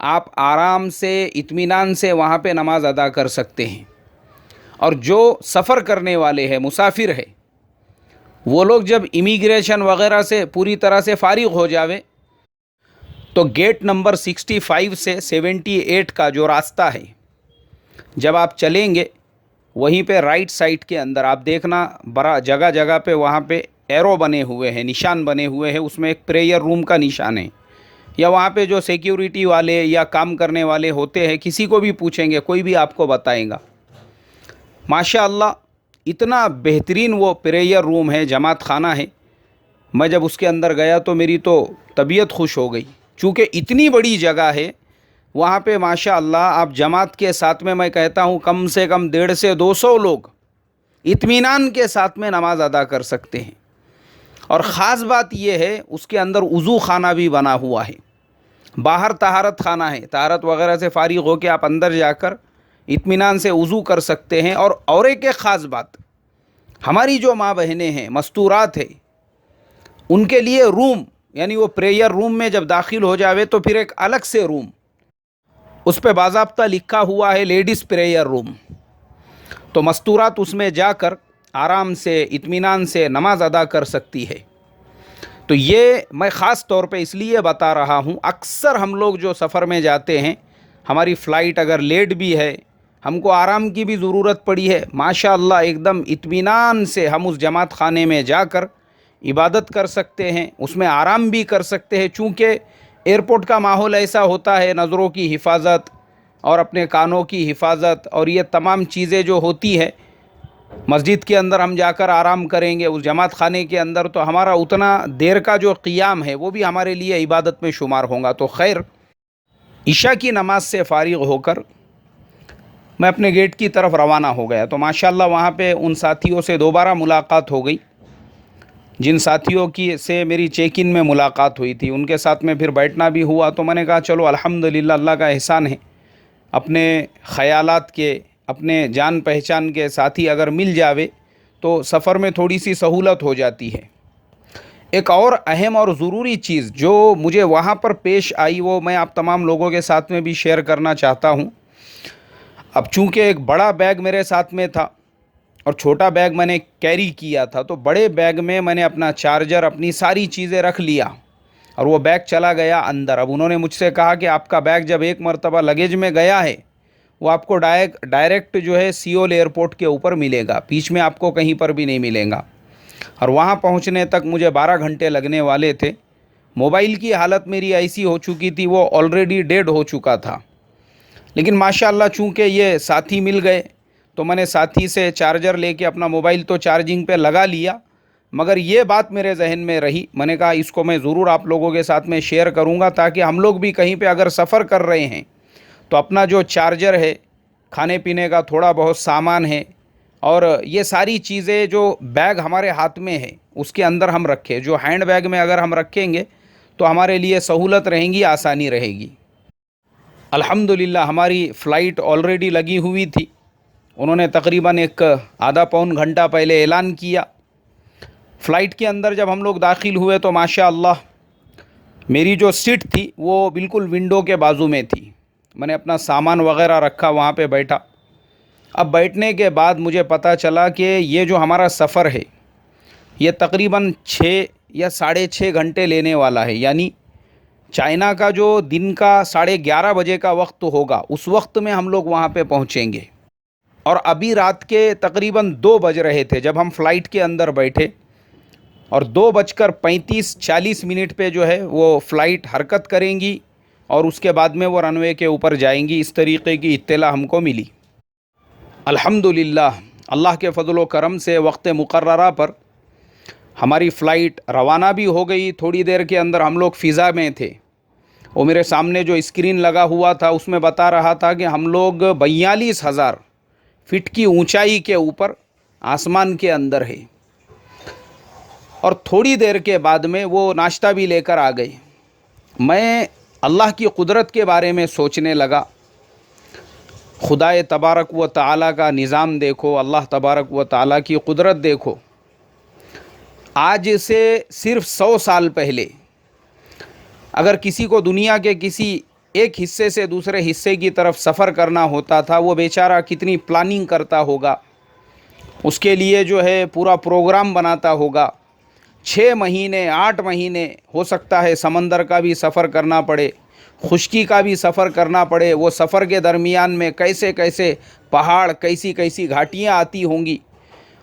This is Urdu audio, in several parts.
آپ آرام سے اطمینان سے وہاں پہ نماز ادا کر سکتے ہیں. اور جو سفر کرنے والے ہیں، مسافر ہے، وہ لوگ جب امیگریشن وغیرہ سے پوری طرح سے فارغ ہو جاوے تو گیٹ نمبر 65 سے 78 کا جو راستہ ہے، جب آپ چلیں گے وہیں پہ رائٹ سائڈ کے اندر آپ دیکھنا بڑا جگہ جگہ پہ وہاں پہ ایرو بنے ہوئے ہیں، نشان بنے ہوئے ہیں، اس میں ایک پریئر روم کا نشان ہے. یا وہاں پہ جو سیکیورٹی والے یا کام کرنے والے ہوتے ہیں، کسی کو بھی پوچھیں گے، کوئی بھی آپ کو بتائیں گا. ماشاء اللہ اتنا بہترین وہ پریئر روم ہے، جماعت خانہ ہے. میں جب اس کے اندر گیا تو میری تو طبیعت خوش ہو گئی، چونکہ اتنی بڑی جگہ ہے. وہاں پہ ماشاء اللہ آپ جماعت کے ساتھ میں کہتا ہوں کم سے کم 150 سے 200 لوگ اطمینان کے ساتھ میں نماز ادا کر سکتے ہیں. اور خاص بات یہ ہے اس کے اندر وضو خانہ بھی بنا ہوا ہے. باہر طہارت خانہ ہے، طہارت وغیرہ سے فارغ ہو کے آپ اندر جا کر اطمینان سے وضو کر سکتے ہیں. اور ایک خاص بات، ہماری جو ماں بہنیں ہیں، مستورات ہیں، ان کے لیے روم، یعنی وہ پریئر روم میں جب داخل ہو جاوے تو پھر ایک الگ سے روم، اس پہ باضابطہ لکھا ہوا ہے لیڈیز پریئر روم. تو مستورات اس میں جا کر آرام سے اطمینان سے نماز ادا کر سکتی ہے. تو یہ میں خاص طور پہ اس لیے بتا رہا ہوں، اکثر ہم لوگ جو سفر میں جاتے ہیں، ہماری فلائٹ اگر لیٹ بھی ہے، ہم کو آرام کی بھی ضرورت پڑی ہے، ماشاء اللہ ایک دم اطمینان سے ہم اس جماعت خانے میں جا کر عبادت کر سکتے ہیں، اس میں آرام بھی کر سکتے ہیں. چونکہ ایئرپورٹ کا ماحول ایسا ہوتا ہے، نظروں کی حفاظت اور اپنے کانوں کی حفاظت اور یہ تمام چیزیں جو ہوتی ہے. مسجد کے اندر ہم جا کر آرام کریں گے، اس جماعت خانے کے اندر تو ہمارا اتنا دیر کا جو قیام ہے وہ بھی ہمارے لیے عبادت میں شمار ہوگا. تو خیر، عشاء کی نماز سے فارغ ہو کر میں اپنے گیٹ کی طرف روانہ ہو گیا. تو ماشاءاللہ وہاں پہ ان ساتھیوں سے دوبارہ ملاقات ہو گئی جن ساتھیوں کی سے میری چیک ان میں ملاقات ہوئی تھی. ان کے ساتھ میں پھر بیٹھنا بھی ہوا. تو میں نے کہا چلو الحمدللہ، اللہ کا احسان ہے، اپنے خیالات کے، اپنے جان پہچان کے ساتھی اگر مل جاوے تو سفر میں تھوڑی سی سہولت ہو جاتی ہے. ایک اور اہم اور ضروری چیز جو مجھے وہاں پر پیش آئی وہ میں آپ تمام لوگوں کے ساتھ میں بھی شیئر کرنا چاہتا ہوں. اب چونکہ ایک بڑا بیگ میرے ساتھ میں تھا اور چھوٹا بیگ میں نے کیری کیا تھا، تو بڑے بیگ میں نے اپنا چارجر، اپنی ساری چیزیں رکھ لیا اور وہ بیگ چلا گیا اندر. اب انہوں نے مجھ سے کہا کہ آپ کا بیگ جب ایک مرتبہ لگیج میں گیا ہے وہ آپ کو ڈائریکٹ جو ہے سیول ایئرپورٹ کے اوپر ملے گا، بیچ میں آپ کو کہیں پر بھی نہیں ملے گا. اور وہاں پہنچنے تک مجھے 12 گھنٹے لگنے والے تھے. موبائل کی حالت میری ایسی ہو چکی تھی، وہ آلریڈی ڈیڈ ہو چکا تھا. لیکن ماشاءاللہ چونکہ یہ ساتھی مل گئے تو میں نے ساتھی سے چارجر لے کے اپنا موبائل تو چارجنگ پہ لگا لیا. مگر یہ بات میرے ذہن میں رہی، میں نے کہا اس کو میں ضرور آپ لوگوں کے ساتھ میں شیئر کروں گا تاکہ ہم لوگ بھی کہیں پہ اگر سفر کر رہے ہیں تو اپنا جو چارجر ہے، کھانے پینے کا تھوڑا بہت سامان ہے اور یہ ساری چیزیں جو بیگ ہمارے ہاتھ میں ہے اس کے اندر ہم رکھیں. جو ہینڈ بیگ میں اگر ہم رکھیں گے تو ہمارے لیے سہولت رہیں گی، آسانی رہے گی. الحمدللہ ہماری فلائٹ آلریڈی لگی ہوئی تھی. انہوں نے تقریباً ایک آدھا پون گھنٹہ پہلے اعلان کیا. فلائٹ کے اندر جب ہم لوگ داخل ہوئے تو ماشاءاللہ میری جو سیٹ تھی وہ بالکل ونڈو کے بازو میں تھی. میں نے اپنا سامان وغیرہ رکھا، وہاں پہ بیٹھا. اب بیٹھنے کے بعد مجھے پتہ چلا کہ یہ جو ہمارا سفر ہے یہ تقریباً 6 یا 6.5 گھنٹے لینے والا ہے. یعنی چائنا کا جو دن کا 11:30 بجے کا وقت ہوگا اس وقت میں ہم لوگ وہاں پہ پہنچیں گے. اور ابھی رات کے تقریباً 2 بج رہے تھے جب ہم فلائٹ کے اندر بیٹھے، اور 2:35-40 پہ جو ہے وہ فلائٹ حرکت کریں گی اور اس کے بعد میں وہ رن وے کے اوپر جائیں گی. اس طریقے کی اطلاع ہم کو ملی. الحمدللہ اللہ کے فضل و کرم سے وقت مقررہ پر ہماری فلائٹ روانہ بھی ہو گئی. تھوڑی دیر کے اندر ہم لوگ فضا میں تھے. وہ میرے سامنے جو اسکرین لگا ہوا تھا اس میں بتا رہا تھا کہ ہم لوگ 42,000 فٹ کی اونچائی کے اوپر آسمان کے اندر ہے. اور تھوڑی دیر کے بعد میں وہ ناشتہ بھی لے کر آ گئے. میں اللہ کی قدرت کے بارے میں سوچنے لگا. خدائے تبارک و تعالیٰ کا نظام دیکھو، اللہ تبارک و تعالیٰ کی قدرت دیکھو. آج سے صرف 100 سال پہلے اگر کسی کو دنیا کے کسی ایک حصے سے دوسرے حصے کی طرف سفر کرنا ہوتا تھا، وہ بیچارہ کتنی پلاننگ کرتا ہوگا، اس کے لیے جو ہے پورا پروگرام بناتا ہوگا. 6 مہینے 8 مہینے ہو سکتا ہے سمندر کا بھی سفر کرنا پڑے، خشکی کا بھی سفر کرنا پڑے. وہ سفر کے درمیان میں کیسے کیسے پہاڑ، کیسی کیسی گھاٹیاں آتی ہوں گی،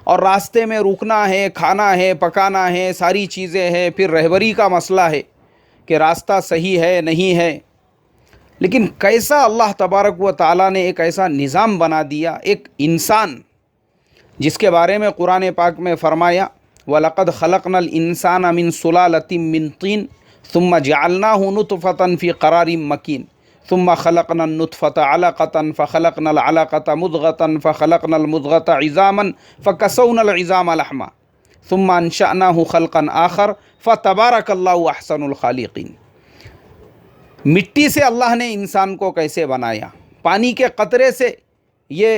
اور راستے میں رکنا ہے، کھانا ہے، پکانا ہے، ساری چیزیں ہیں. پھر رہبری کا مسئلہ ہے کہ راستہ صحیح ہے نہیں ہے. لیکن کیسا اللہ تبارک و تعالیٰ نے ایک ایسا نظام بنا دیا. ایک انسان جس کے بارے میں قرآن پاک میں فرمایا وَلَقَدْ خَلَقْنَا الْإِنسَانَ مِنْ سُلَالَةٍ مِّن طِينٍ ثُمَّ جَعَلْنَاهُ نُطْفَةً فِي قَرَارٍ مَّكِينٍ ثُمَّ خَلَقْنَا النُّطْفَةَ عَلَقَةً فَخَلَقْنَا الْعَلَقَةَ مُضْغَةً فَخَلَقْنَا الْمُضْغَةَ عِظَامًا فَكَسَوْنَا الْعِظَامَ لَحْمًا ثُمَّ أَنشَأْنَاهُ خَلْقًا آخَرَ فَتَبَارَكَ اللَّهُ أَحْسَنُ الْخَالِقِينَ. مٹی سے اللہ نے انسان کو کیسے بنایا، پانی کے قطرے سے. یہ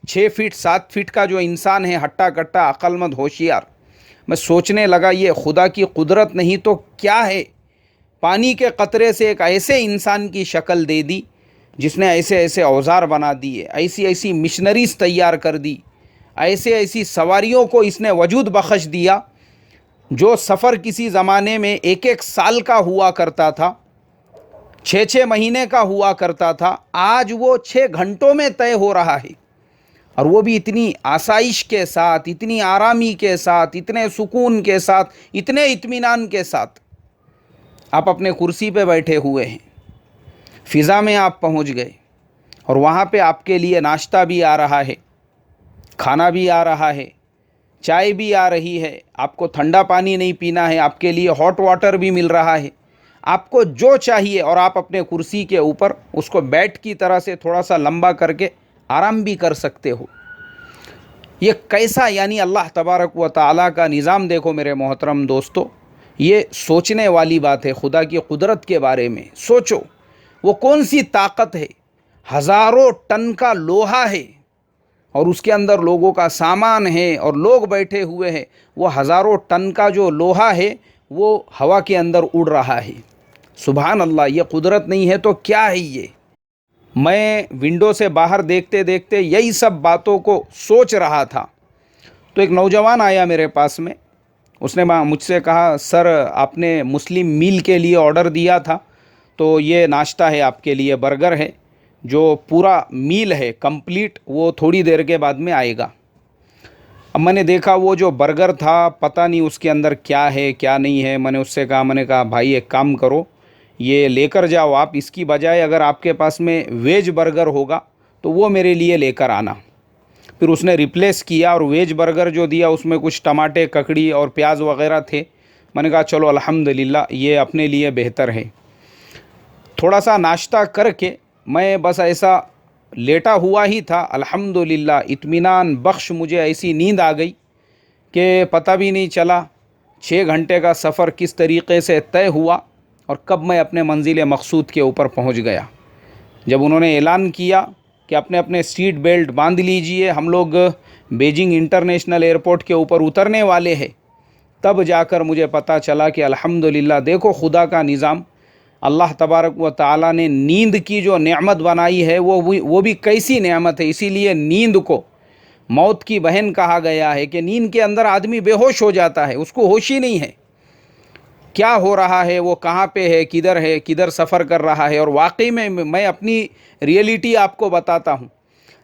6 فٹ 7 فٹ کا جو انسان ہے، ہٹا کٹا عقل مند ہوشیار. میں سوچنے لگا یہ خدا کی قدرت نہیں تو کیا ہے. پانی کے قطرے سے ایک ایسے انسان کی شکل دے دی جس نے ایسے ایسے اوزار بنا دیے، ایسی ایسی مشنریز تیار کر دی، ایسے ایسی سواریوں کو اس نے وجود بخش دیا. جو سفر کسی زمانے میں 1 سال کا ہوا کرتا تھا، 6 مہینے کا ہوا کرتا تھا، آج وہ 6 گھنٹوں میں طے ہو رہا ہے. اور وہ بھی اتنی آسائش کے ساتھ، اتنی آرامی کے ساتھ، اتنے سکون کے ساتھ، اتنے اطمینان کے ساتھ. آپ اپنے کرسی پہ بیٹھے ہوئے ہیں، فضا میں آپ پہنچ گئے، اور وہاں پہ آپ کے لیے ناشتہ بھی آ رہا ہے، کھانا بھی آ رہا ہے، چائے بھی آ رہی ہے. آپ کو ٹھنڈا پانی نہیں پینا ہے، آپ کے لیے ہاٹ واٹر بھی مل رہا ہے. آپ کو جو چاہیے، اور آپ اپنے کرسی کے اوپر اس کو بیٹ کی طرح سے تھوڑا سا لمبا کر کے آرام بھی کر سکتے ہو. یہ کیسا یعنی اللہ تبارک و تعالیٰ کا نظام دیکھو میرے محترم دوستو. یہ سوچنے والی بات ہے. خدا کی قدرت کے بارے میں سوچو، وہ کون سی طاقت ہے. ہزاروں ٹن کا لوہا ہے، اور اس کے اندر لوگوں کا سامان ہے اور لوگ بیٹھے ہوئے ہیں. وہ ہزاروں ٹن کا جو لوہا ہے وہ ہوا کے اندر اڑ رہا ہے. سبحان اللہ. یہ قدرت نہیں ہے تو کیا ہے یہ. میں ونڈو سے باہر دیکھتے دیکھتے یہی سب باتوں کو سوچ رہا تھا، تو ایک نوجوان آیا میرے پاس میں. اس نے مجھ سے کہا سر آپ نے مسلم میل کے لیے آرڈر دیا تھا، تو یہ ناشتہ ہے آپ کے لیے، برگر ہے جو پورا میل ہے کمپلیٹ، وہ تھوڑی دیر کے بعد میں آئے گا. اب میں نے دیکھا وہ جو برگر تھا پتہ نہیں اس کے اندر کیا ہے کیا نہیں ہے. میں نے اس سے کہا، میں نے کہا بھائی ایک کام کرو، یہ لے کر جاؤ آپ، اس کی بجائے اگر آپ کے پاس میں ویج برگر ہوگا تو وہ میرے لیے لے کر آنا. پھر اس نے ریپلیس کیا، اور ویج برگر جو دیا اس میں کچھ ٹماٹے، ککڑی اور پیاز وغیرہ تھے. میں نے کہا چلو الحمدللہ یہ اپنے لیے بہتر ہے. تھوڑا سا ناشتہ کر کے میں بس ایسا لیٹا ہوا ہی تھا. الحمدللہ اطمینان بخش مجھے ایسی نیند آ گئی کہ پتہ بھی نہیں چلا 6 گھنٹے کا سفر کس طریقے سے طے ہوا اور کب میں اپنے منزل مقصود کے اوپر پہنچ گیا. جب انہوں نے اعلان کیا کہ اپنے اپنے سیٹ بیلٹ باندھ لیجئے، ہم لوگ بیجنگ انٹرنیشنل ایئرپورٹ کے اوپر اترنے والے ہیں، تب جا کر مجھے پتہ چلا کہ الحمدللہ دیکھو خدا کا نظام. اللہ تبارک و تعالیٰ نے نیند کی جو نعمت بنائی ہے وہ بھی کیسی نعمت ہے. اسی لیے نیند کو موت کی بہن کہا گیا ہے کہ نیند کے اندر آدمی بے ہوش ہو جاتا ہے، اس کو ہوش ہی نہیں ہے کیا ہو رہا ہے، وہ کہاں پہ ہے، کدھر سفر کر رہا ہے. اور واقعی میں اپنی ریئلٹی آپ کو بتاتا ہوں.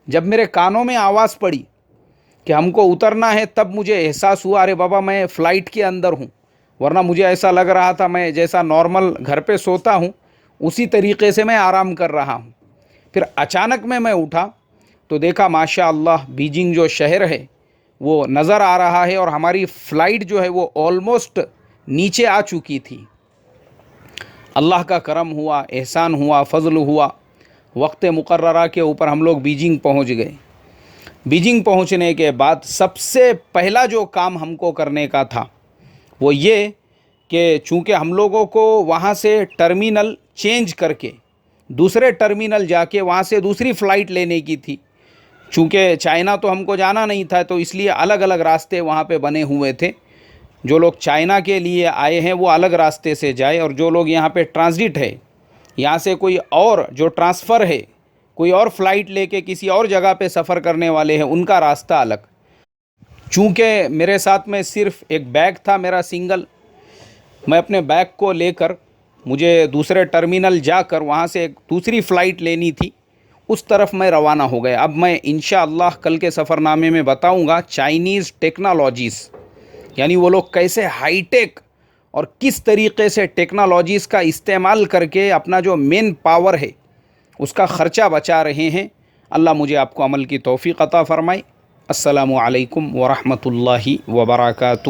جب میرے کانوں میں آواز پڑی کہ ہم کو اترنا ہے، تب مجھے احساس ہوا ارے بابا میں فلائٹ کے اندر ہوں. ورنہ مجھے ایسا لگ رہا تھا میں جیسا نارمل گھر پہ سوتا ہوں اسی طریقے سے میں آرام کر رہا ہوں. پھر اچانک میں اٹھا تو دیکھا ماشاء اللہ بیجنگ جو شہر ہے وہ نظر آ رہا ہے، اور ہماری فلائٹ جو ہے وہ آلموسٹ نیچے آ چکی تھی. اللہ کا کرم ہوا، احسان ہوا، فضل ہوا. وقت مقررہ کے اوپر ہم لوگ بیجنگ پہنچ گئے. بیجنگ پہنچنے کے بعد سب سے پہلا جو کام ہم کو کرنے کا تھا وہ یہ کہ چونکہ ہم لوگوں کو وہاں سے ٹرمینل چینج کر کے دوسرے ٹرمینل جا کے وہاں سے دوسری فلائٹ لینے کی تھی. چونکہ چائنا تو ہم کو جانا نہیں تھا، تو اس لیے الگ الگ راستے وہاں پہ بنے ہوئے تھے. جو لوگ چائنا کے لیے آئے ہیں وہ الگ راستے سے جائے، اور جو لوگ یہاں پہ ٹرانزٹ ہے یہاں سے کوئی اور جو ٹرانسفر ہے، کوئی اور فلائٹ لے کے کسی اور جگہ پہ سفر کرنے والے ہیں، ان کا راستہ الگ۔ چونکہ میرے ساتھ میں صرف ایک بیگ تھا میرا سنگل، میں اپنے بیگ کو لے کر مجھے دوسرے ٹرمینل جا کر وہاں سے ایک دوسری فلائٹ لینی تھی، اس طرف میں روانہ ہو گیا۔ اب میں انشاءاللہ کل کے سفر نامے میں بتاؤں گا چائنیز ٹیکنالوجیز، یعنی وہ لوگ کیسے ہائی ٹیک اور کس طریقے سے ٹیکنالوجیز کا استعمال کر کے اپنا جو مین پاور ہے اس کا خرچہ بچا رہے ہیں۔ اللہ مجھے آپ کو عمل کی توفیق عطا فرمائے۔ السلام علیکم ورحمۃ اللہ وبرکاتہ۔